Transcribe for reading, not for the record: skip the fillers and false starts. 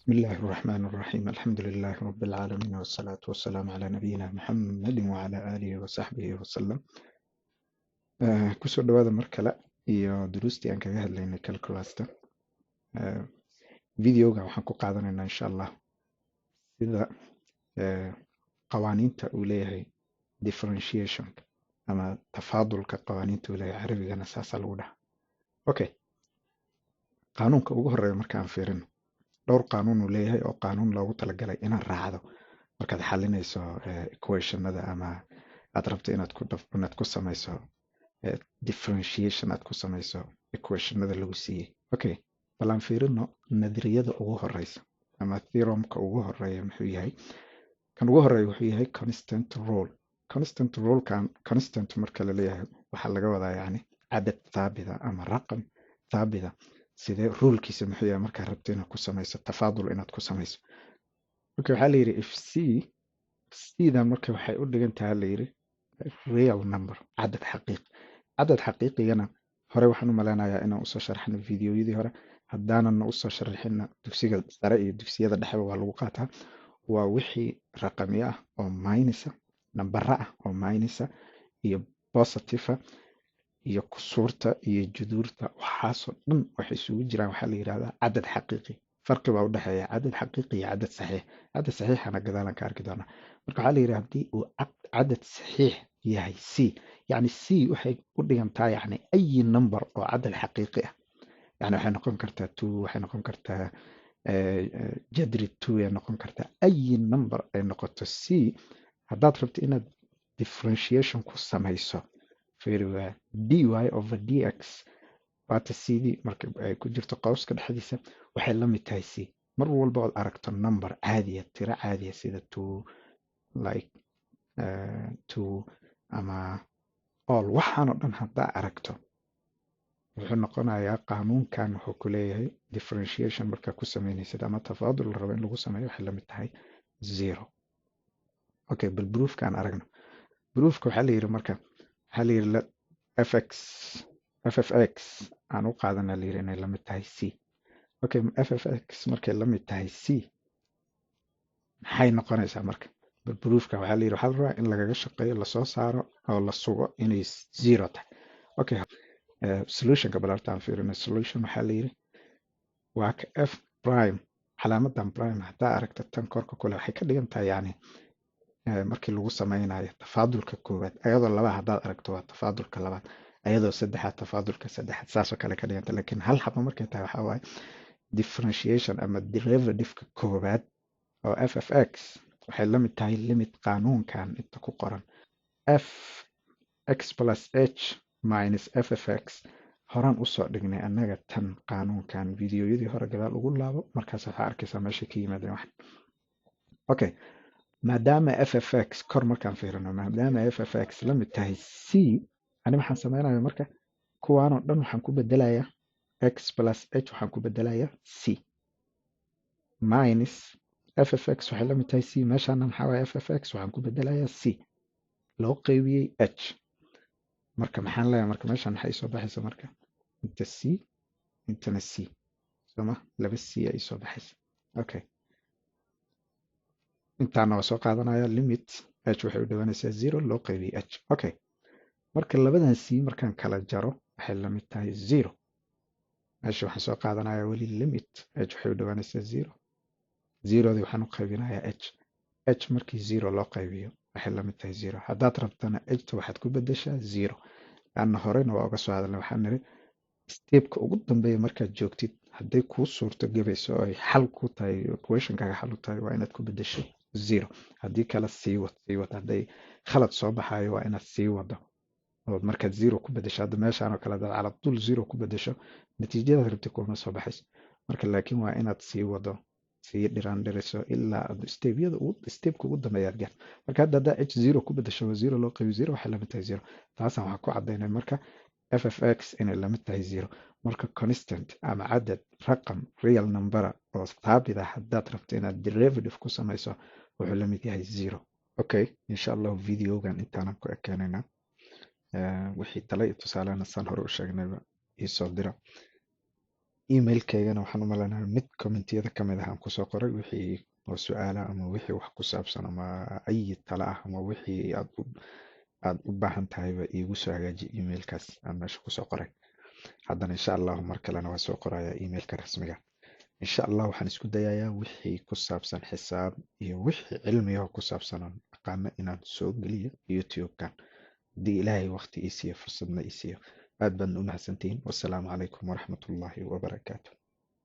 بسم الله الرحمن الرحيم الحمد لله رب العالمين والصلاة والسلام على نبينا محمد وعلى آله وصحبه وسلم kusoo dhawaada mar kale iyo duruustii aan kaga hadlaynay calculusta videoga waxaan ku qaadanaynaa insha Allah sida qawaaniinta uu leeyahay differentiation ama tafaadulka qawaaniinta uu leeyahay carabigana saasaa lagu dhaha okay qaanuunka ugu horeeya markaan fiirino dhowr qaanuun uu leeyahay oo qaanuun loogu talagalay inaad raacdo markaad xalinayso equationada ama aad rabto inaad ku samayso differentiation aad ku samayso equationada lagu siiyey okay bal aan fiirino nadariyada ugu horeysa ama theoremka ugu horeeya muxuu yahay kan ugu horeeya wuxuu yahay constant rule kan constant marka la leeyahay waxaa laga wadaa yani cadad thaabita ama raqam thaabita sidee rulekiisa muxuu yahay markaad rabto inaad ku samayso tafaadul inaad ku samayso okay waxaa la yidhi if c-dan marka waxay u dhigan tahay la yidhi real number cadad xaqiiqigana hore waxaan u maleynayaa inaan usoo sharxno videoyadii hore haddaanan usoo sharxina dugsiga sare iyo dugsiyada dhexeba waa lagu qaataa waa wixii raqami ah oo minusa nambara ah oo minusa iyo positive iyo kusuurta iyo juduurta waxaasoo dhan waxay isugu jiraan waxaa la yidhahdaa cadad xaqiiqi farqi baa u dhexeeya cadad xaqiiqi iyo cadad saxiix cadad saxiixana gadaalan ka arki doonaa marka waxaa la yidhi haddii uu cadad saxiix yahay c yani c waxay u dhigantaa yani ayi number oo cadad xaqiiqi ah yani waxay noqon kartaa two waxay noqon kartaa jadri two ay noqon kartaa ayi number ay noqoto c haddaad rabto inaad differentiation ku samayso fiiri waa dy over dx waata cd marka ay ku jirto qowska dhexdiisa waxay la mid tahay c mar walba ood aragto number caadiya tiro caadiya sida two like two ama all waxaan oo dhan haddaa aragto wuxuu noqonayaa qaanuunkan wuxuu ku leeyahay differentiation markaa ku samaynaysid ama tafaadul la rabo in lagu sameeyo waxay la mid tahay zero okay bal proofkaan aragno proofka waxaa la yidhi marka waxaa la yidhi ffx aan u qaadana la yidhi inay la mid tahay c okay ffx markay la mid tahay c maxay noqonaysaa marka bal proofka waxaa la yidhi waxaa la rabaa in lagaga shaqeeyo lasoo saaro oo la sugo inay zero tahay okay solutionka bal horta aan fiirino solution waxaa la yidhi waa ka f prime calaamadan prime haddaa aragta tan korka kule waxay ka dhigan tahay yani markii lagu sameynayo tafaadulka koowaad ayadoo laba haddaad aragto waa tafaadulka labaad ayadoo saddexaad tafaadulka saddexaad saasoo kale ka dhiganta laakiin hal xaba markay tahay waxaa waaye differentiation ama derivativeka koowaad oo ffx waxay la mid tahay limit qaanuunkan inta ku qoran f x plus h minus ffx horaan usoo dhignay annaga tan qaanuunkan videoyadii hore gadaal ugu laabo markaas waxaa arkaysaa meesha ka yimaadeen wax okay maadaama ffx kor markaan fiirino maadaama ffx la mid tahay c ani waxaan sameynaya marka kuwaanoo dhan waxaan ku bedelayaa x plus h waxaan ku bedelayaa c minus ffx waxay la mid tahay c meeshaana maxaa waaye ffx waxaan ku bedelayaa c loo qeybiyey h marka maxaan leeyahay marka meeshaan maxay soo baxaysa marka inta c intana c soma laba c ay soo baxaysa okay intaana waa soo qaadanaya limit h waxay u dhawaanaysaa zero loo qaybiyey h okay marka labadan c markaan kala jaro waxay la mid tahay zero meesha waxaan soo qaadanaya weli limit h waxay u dhawaanaysaa zero zerodii waxaan u qaybinayaa h markii zero loo qaybiyo waxay la mid tahay zero haddaad rabtana hta waxaad ku bedeshaa zero laanna horena waa uga soo hadalnay waxaan niri stepka ugu dambeeya markaad joogtid hadday kuu suurto gabayso oo ay xal ku tahay equationkaaga xal u tahay waa inaad ku bedesho zero haddii kale sii wad hadday khalad soo baxayo waa inaad sii wado oo markaad zero ku bedesho hadda meeshaan oo kale hadaad calabdul zero ku bedesho natiijadaad rabti kuma soo baxayso marka laakiin waa inaad sii wado sii dhiraandhiriso ilaa stepka ugu dambeeyaad gaar marka hadda haddaa h zero ku bedesho waa zero loo qaybiyo zero waxay lamid tahay zero taasaan waxaa ku cadaynay marka ffx inay lamid tahay zero marka constant ama cadad raqam real numbera oo thaabita haddaad rabto inaad derivative ku samayso wuxuu la mid yahay zero okay insha allahu videogan intaanan ku ekeenayna wixii tala iyo tusaalena saan hore u sheegnayba iisoo dira emailkaygana waxaan u maleynayaa mid commentiyada ka mid ah aan kusoo qoray wixii oo su-aala ama wixii wax ku saabsan ama ay tala ah ama wixii aad u baahan tahayba iigu soo hagaaji emailkaas aan meesha kusoo qoray. haddana insha allahu mar kalena waa soo qorayaa emailka rasmiga. insha allah waxaan isku dayayaa wixii ku saabsan xisaab iyo wixii cilmiga ku saabsan aan aqaano inaan soo geliyo youtube-kan haddii ilaahay waqti ii siiyo fursadna ii siiyo. aad baad u mahadsantihiin. wassalaamu calaykum waraxmatullaahi wabarakaatu.